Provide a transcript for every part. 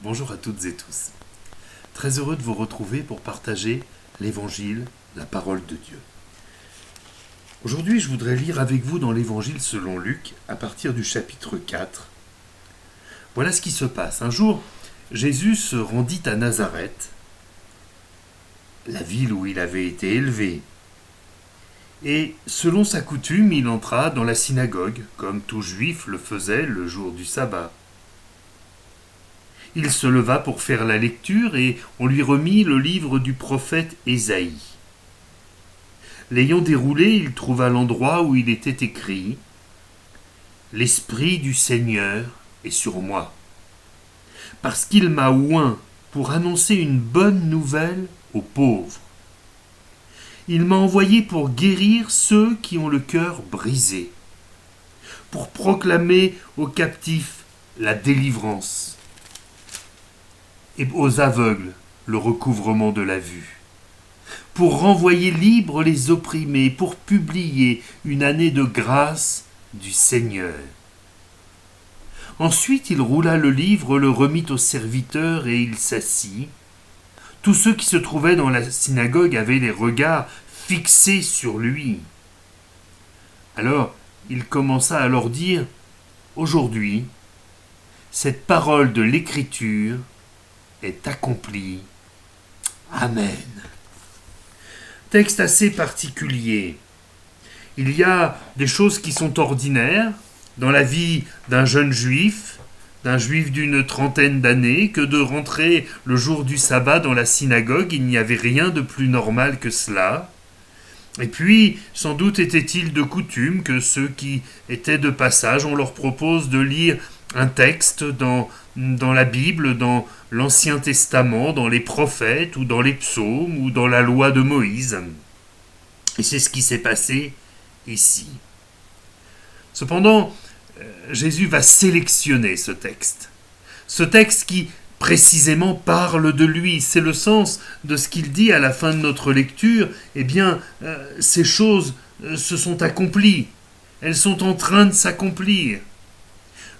Bonjour à toutes et tous. Très heureux de vous retrouver pour partager l'Évangile, la parole de Dieu. Aujourd'hui, je voudrais lire avec vous dans l'Évangile selon Luc, à partir du chapitre 4. Voilà ce qui se passe. Un jour, Jésus se rendit à Nazareth, la ville où il avait été élevé. Et selon sa coutume, il entra dans la synagogue, comme tout juif le faisait le jour du sabbat. Il se leva pour faire la lecture et on lui remit le livre du prophète Ésaïe. L'ayant déroulé, il trouva l'endroit où il était écrit « L'Esprit du Seigneur est sur moi, parce qu'il m'a oint pour annoncer une bonne nouvelle aux pauvres. Il m'a envoyé pour guérir ceux qui ont le cœur brisé, pour proclamer aux captifs la délivrance, et aux aveugles le recouvrement de la vue, pour renvoyer libres les opprimés, pour publier une année de grâce du Seigneur. » Ensuite il roula le livre, le remit au serviteur et il s'assit. Tous ceux qui se trouvaient dans la synagogue avaient les regards fixés sur lui. Alors il commença à leur dire « Aujourd'hui, cette parole de l'Écriture est accompli. Amen. » Texte assez particulier. Il y a des choses qui sont ordinaires dans la vie d'un jeune juif, d'un juif d'une trentaine d'années, que de rentrer le jour du sabbat dans la synagogue. Il n'y avait rien de plus normal que cela. Et puis, sans doute était-il de coutume que ceux qui étaient de passage, on leur propose de lire un texte dans la Bible, dans l'Ancien Testament, dans les prophètes, ou dans les psaumes, ou dans la loi de Moïse. Et c'est ce qui s'est passé ici. Cependant, Jésus va sélectionner ce texte qui précisément parle de lui. C'est le sens de ce qu'il dit à la fin de notre lecture. Eh bien, ces choses se sont accomplies. Elles sont en train de s'accomplir.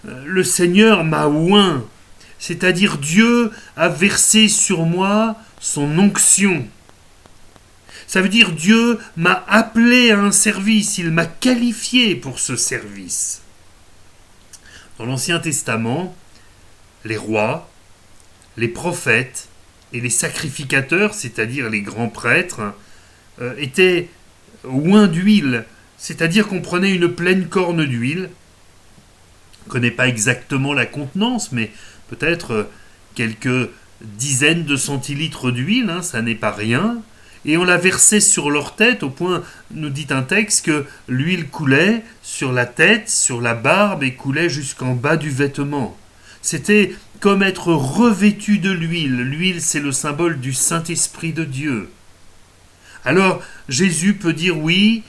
Le Seigneur m'a oint, c'est-à-dire Dieu a versé sur moi son onction. Ça veut dire Dieu m'a appelé à un service, il m'a qualifié pour ce service. Dans l'Ancien Testament, les rois, les prophètes et les sacrificateurs, c'est-à-dire les grands prêtres, étaient oints d'huile, c'est-à-dire qu'on prenait une pleine corne d'huile. On ne connaît pas exactement la contenance, mais peut-être quelques dizaines de centilitres d'huile, ça n'est pas rien. Et on la versait sur leur tête, au point, nous dit un texte, que l'huile coulait sur la tête, sur la barbe, et coulait jusqu'en bas du vêtement. C'était comme être revêtu de l'huile. L'huile, c'est le symbole du Saint-Esprit de Dieu. Alors, Jésus peut dire oui,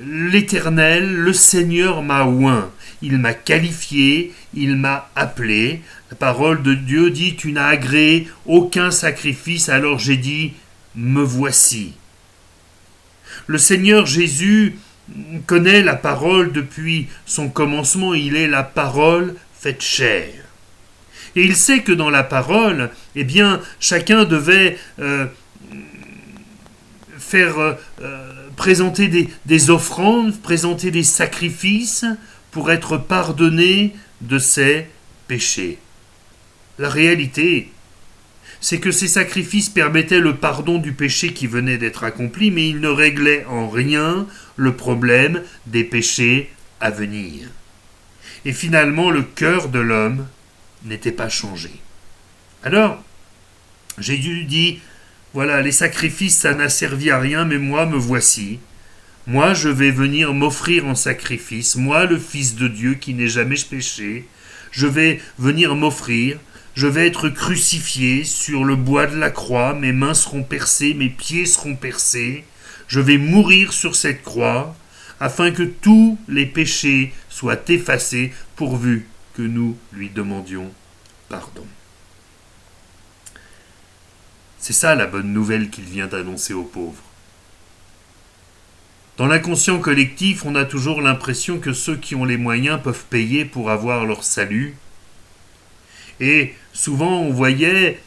l'Éternel, le Seigneur m'a oint. Il m'a qualifié, il m'a appelé. La parole de Dieu dit, tu n'as agréé aucun sacrifice, alors j'ai dit, me voici. Le Seigneur Jésus connaît la parole depuis son commencement, il est la parole faite chair. Et il sait que dans la parole, eh bien, chacun devait présenter des offrandes, présenter des sacrifices pour être pardonné de ses péchés. La réalité, c'est que ces sacrifices permettaient le pardon du péché qui venait d'être accompli, mais ils ne réglaient en rien le problème des péchés à venir. Et finalement, le cœur de l'homme n'était pas changé. Alors, Jésus dit, voilà, les sacrifices, ça n'a servi à rien, mais moi, me voici. Moi, je vais venir m'offrir en sacrifice. Moi, le Fils de Dieu qui n'ai jamais péché, je vais venir m'offrir. Je vais être crucifié sur le bois de la croix. Mes mains seront percées, mes pieds seront percés. Je vais mourir sur cette croix afin que tous les péchés soient effacés pourvu que nous lui demandions pardon. C'est ça la bonne nouvelle qu'il vient d'annoncer aux pauvres. Dans l'inconscient collectif, on a toujours l'impression que ceux qui ont les moyens peuvent payer pour avoir leur salut. Et souvent on voyait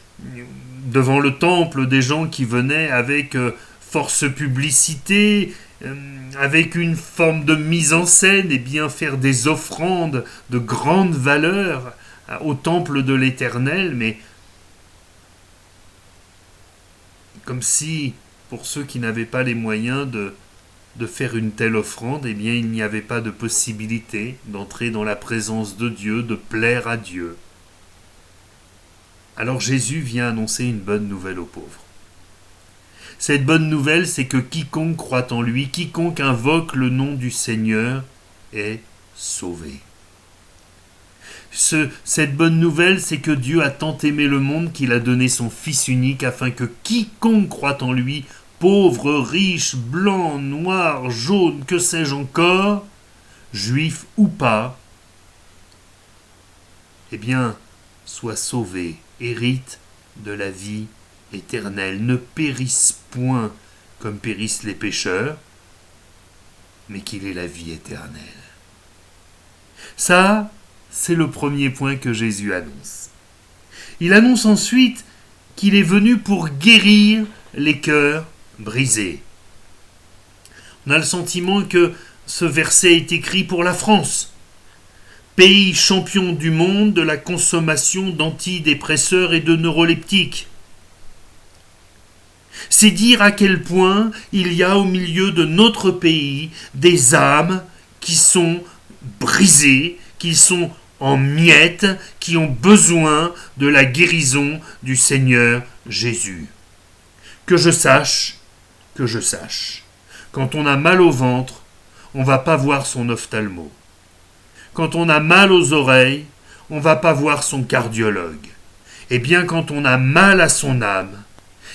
devant le temple des gens qui venaient avec force publicité, avec une forme de mise en scène, et bien faire des offrandes de grande valeur au temple de l'Éternel, mais comme si, pour ceux qui n'avaient pas les moyens de faire une telle offrande, eh bien il n'y avait pas de possibilité d'entrer dans la présence de Dieu, de plaire à Dieu. Alors Jésus vient annoncer une bonne nouvelle aux pauvres. Cette bonne nouvelle, c'est que quiconque croit en lui, quiconque invoque le nom du Seigneur, est sauvé. Cette bonne nouvelle, c'est que Dieu a tant aimé le monde qu'il a donné son Fils unique afin que quiconque croit en lui, pauvre, riche, blanc, noir, jaune, que sais-je encore, juif ou pas, eh bien, soit sauvé, hérite de la vie éternelle, ne périsse point comme périssent les pécheurs, mais qu'il ait la vie éternelle. Ça, c'est le premier point que Jésus annonce. Il annonce ensuite qu'il est venu pour guérir les cœurs brisés. On a le sentiment que ce verset est écrit pour la France, pays champion du monde de la consommation d'antidépresseurs et de neuroleptiques. C'est dire à quel point il y a au milieu de notre pays des âmes qui sont brisées, qui sont en miettes, qui ont besoin de la guérison du Seigneur Jésus. Que je sache, quand on a mal au ventre, on ne va pas voir son ophtalmo. Quand on a mal aux oreilles, on ne va pas voir son cardiologue. Eh bien, quand on a mal à son âme,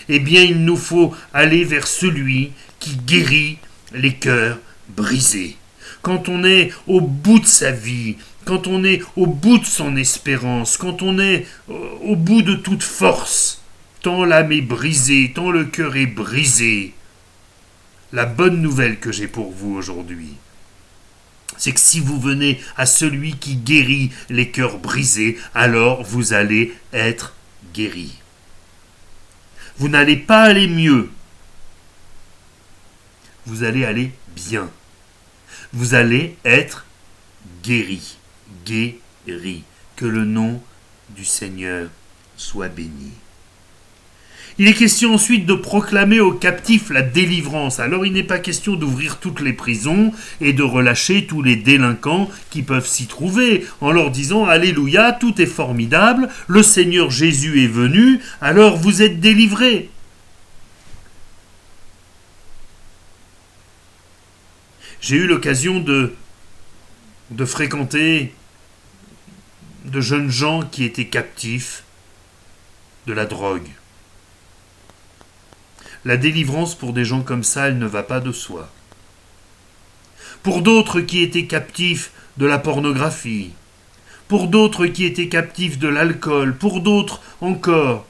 eh bien, il nous faut aller vers celui qui guérit les cœurs brisés. Quand on est au bout de sa vie, quand on est au bout de son espérance, quand on est au bout de toute force, tant l'âme est brisée, tant le cœur est brisé, la bonne nouvelle que j'ai pour vous aujourd'hui, c'est que si vous venez à celui qui guérit les cœurs brisés, alors vous allez être guéris. Vous n'allez pas aller mieux. Vous allez aller bien. Vous allez être guéri. Guéri. Que le nom du Seigneur soit béni. Il est question ensuite de proclamer aux captifs la délivrance. Alors il n'est pas question d'ouvrir toutes les prisons et de relâcher tous les délinquants qui peuvent s'y trouver en leur disant « Alléluia, tout est formidable, le Seigneur Jésus est venu, alors vous êtes délivrés ». J'ai eu l'occasion de fréquenter de jeunes gens qui étaient captifs de la drogue. La délivrance pour des gens comme ça, elle ne va pas de soi. Pour d'autres qui étaient captifs de la pornographie, pour d'autres qui étaient captifs de l'alcool, pour d'autres encore,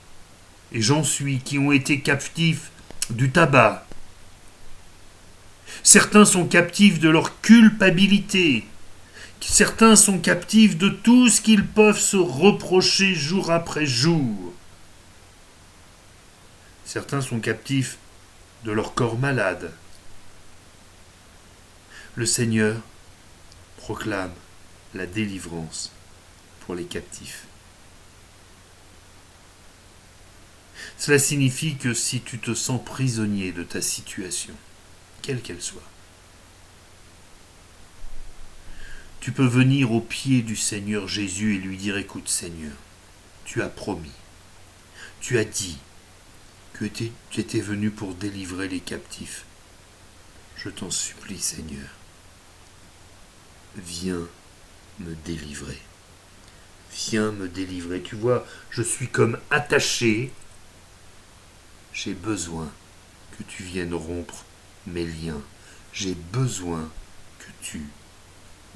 et j'en suis, qui ont été captifs du tabac. Certains sont captifs de leur culpabilité. Certains sont captifs de tout ce qu'ils peuvent se reprocher jour après jour. Certains sont captifs de leur corps malade. Le Seigneur proclame la délivrance pour les captifs. Cela signifie que si tu te sens prisonnier de ta situation, quelle qu'elle soit, tu peux venir au pied du Seigneur Jésus et lui dire « Écoute Seigneur, tu as promis, tu as dit que tu étais venu pour délivrer les captifs. Je t'en supplie Seigneur, viens me délivrer. Viens me délivrer. Tu vois, je suis comme attaché. J'ai besoin que tu viennes rompre mes liens. J'ai besoin que tu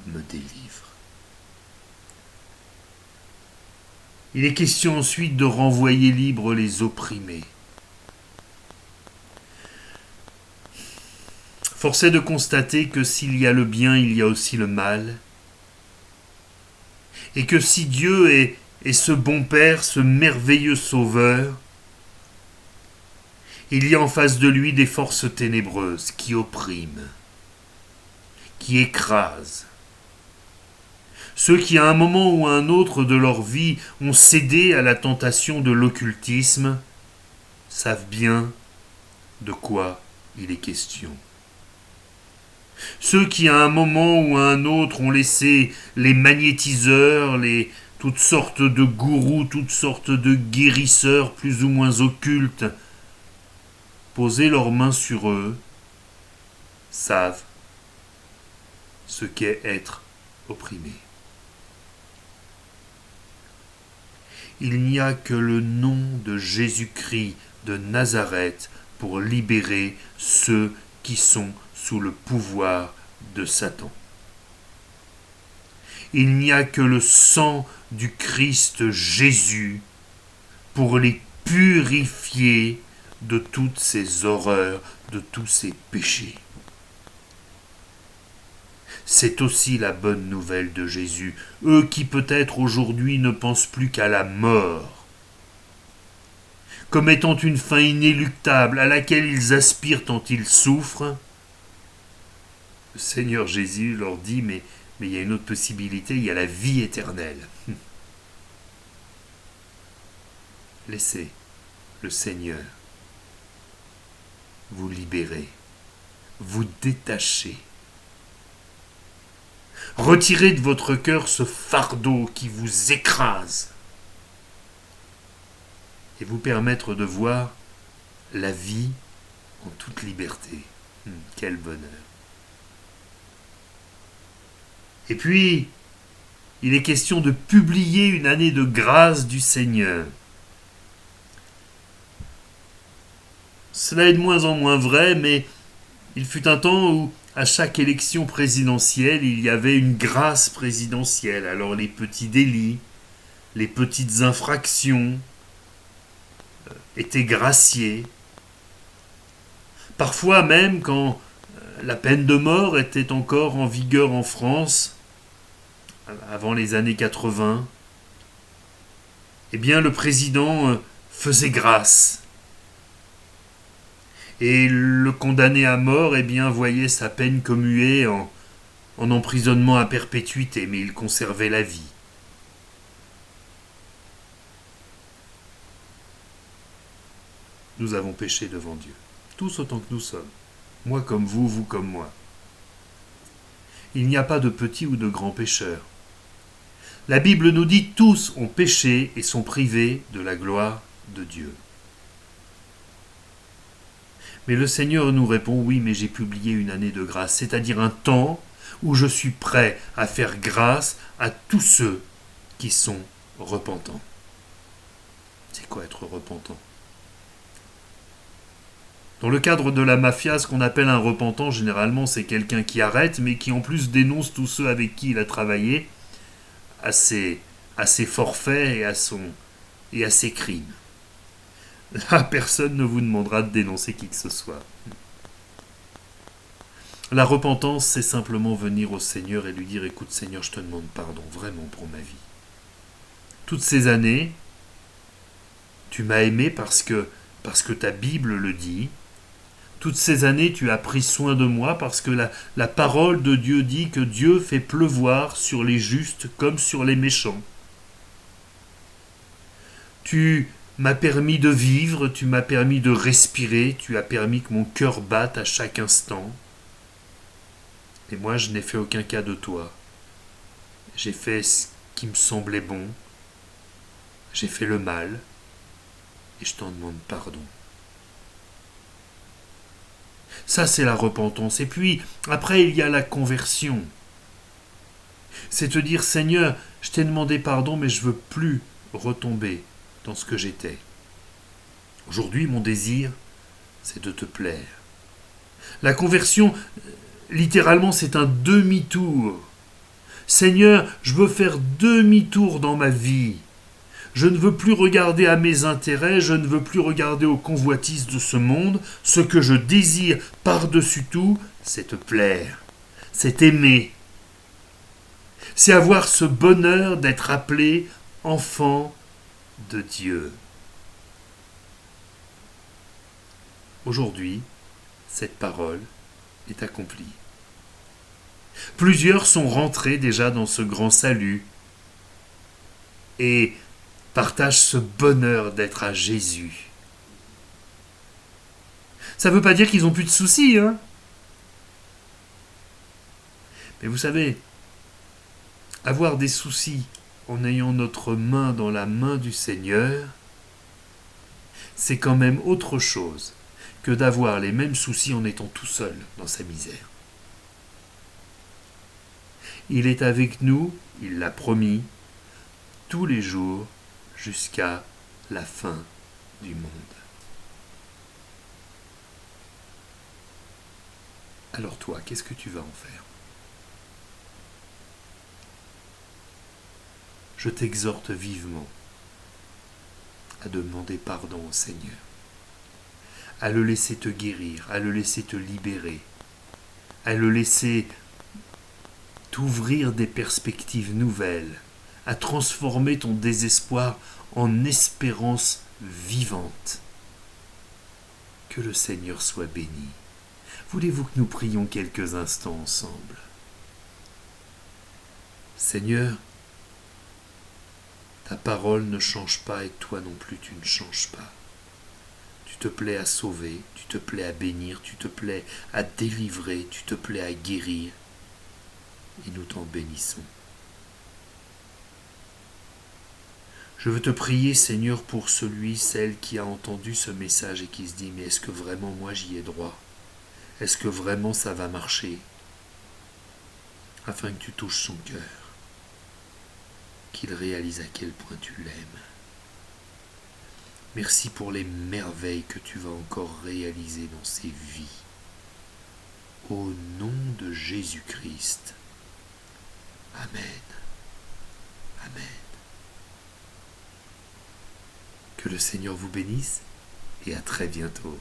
me délivres. » Il est question ensuite de renvoyer libres les opprimés. Force est de constater que s'il y a le bien, il y a aussi le mal. Et que si Dieu est et ce bon Père, ce merveilleux Sauveur, il y a en face de lui des forces ténébreuses qui oppriment, qui écrasent. Ceux qui, à un moment ou à un autre de leur vie, ont cédé à la tentation de l'occultisme, savent bien de quoi il est question. Ceux qui, à un moment ou à un autre, ont laissé les magnétiseurs, toutes sortes de gourous, toutes sortes de guérisseurs plus ou moins occultes, poser leurs mains sur eux, savent ce qu'est être opprimé. Il n'y a que le nom de Jésus-Christ de Nazareth pour libérer ceux qui sont sous le pouvoir de Satan. Il n'y a que le sang du Christ Jésus pour les purifier de toutes ces horreurs, de tous ces péchés. C'est aussi la bonne nouvelle de Jésus. Eux qui peut-être aujourd'hui ne pensent plus qu'à la mort, comme étant une fin inéluctable à laquelle ils aspirent tant ils souffrent, le Seigneur Jésus leur dit, mais il y a une autre possibilité, il y a la vie éternelle. Laissez le Seigneur vous libérer, vous détacher. Retirez de votre cœur ce fardeau qui vous écrase et vous permettre de voir la vie en toute liberté. Quel bonheur! Et puis, il est question de publier une année de grâce du Seigneur. Cela est de moins en moins vrai, mais il fut un temps où, à chaque élection présidentielle, il y avait une grâce présidentielle. Alors les petits délits, les petites infractions étaient graciés. Parfois même, quand la peine de mort était encore en vigueur en France, avant les années 80, eh bien le président faisait grâce. Et le condamné à mort, eh bien, voyait sa peine commuée en emprisonnement à perpétuité, mais il conservait la vie. Nous avons péché devant Dieu, tous autant que nous sommes, moi comme vous, vous comme moi. Il n'y a pas de petits ou de grands pécheurs. La Bible nous dit tous ont péché et sont privés de la gloire de Dieu. Mais le Seigneur nous répond, oui, mais j'ai publié une année de grâce, c'est-à-dire un temps où je suis prêt à faire grâce à tous ceux qui sont repentants. C'est quoi être repentant? Dans le cadre de la mafia, ce qu'on appelle un repentant, généralement, c'est quelqu'un qui arrête, mais qui en plus dénonce tous ceux avec qui il a travaillé à ses forfaits et à ses crimes. Là, personne ne vous demandera de dénoncer qui que ce soit. La repentance, c'est simplement venir au Seigneur et lui dire « Écoute Seigneur, je te demande pardon vraiment pour ma vie. Toutes ces années, tu m'as aimé parce que ta Bible le dit. Toutes ces années, tu as pris soin de moi parce que la parole de Dieu dit que Dieu fait pleuvoir sur les justes comme sur les méchants. Tu m'as permis de vivre, tu m'as permis de respirer, tu as permis que mon cœur batte à chaque instant. Et moi, je n'ai fait aucun cas de toi. J'ai fait ce qui me semblait bon. J'ai fait le mal. Et je t'en demande pardon. » Ça, c'est la repentance. Et puis, après, il y a la conversion. C'est te dire, Seigneur, je t'ai demandé pardon, mais je ne veux plus retomber dans ce que j'étais. Aujourd'hui, mon désir, c'est de te plaire. La conversion, littéralement, c'est un demi-tour. Seigneur, je veux faire demi-tour dans ma vie. Je ne veux plus regarder à mes intérêts, je ne veux plus regarder aux convoitises de ce monde. Ce que je désire par-dessus tout, c'est te plaire, c'est aimer. C'est avoir ce bonheur d'être appelé enfants de Dieu. Aujourd'hui, cette parole est accomplie. Plusieurs sont rentrés déjà dans ce grand salut et partagent ce bonheur d'être à Jésus. Ça ne veut pas dire qu'ils n'ont plus de soucis, hein. Mais vous savez, avoir des soucis en ayant notre main dans la main du Seigneur, c'est quand même autre chose que d'avoir les mêmes soucis en étant tout seul dans sa misère. Il est avec nous, il l'a promis, tous les jours jusqu'à la fin du monde. Alors toi, qu'est-ce que tu vas en faire? Je t'exhorte vivement à demander pardon au Seigneur, à le laisser te guérir, à le laisser te libérer, à le laisser t'ouvrir des perspectives nouvelles, à transformer ton désespoir en espérance vivante. Que le Seigneur soit béni. Voulez-vous que nous prions quelques instants ensemble? Seigneur, ta parole ne change pas et toi non plus tu ne changes pas. Tu te plais à sauver, tu te plais à bénir, tu te plais à délivrer, tu te plais à guérir. Et nous t'en bénissons. Je veux te prier, Seigneur, pour celui, celle qui a entendu ce message et qui se dit « Mais est-ce que vraiment moi j'y ai droit? Est-ce que vraiment ça va marcher ?» Afin que tu touches son cœur, qu'il réalise à quel point tu l'aimes. Merci pour les merveilles que tu vas encore réaliser dans ses vies. Au nom de Jésus-Christ. Amen. Amen. Que le Seigneur vous bénisse et à très bientôt.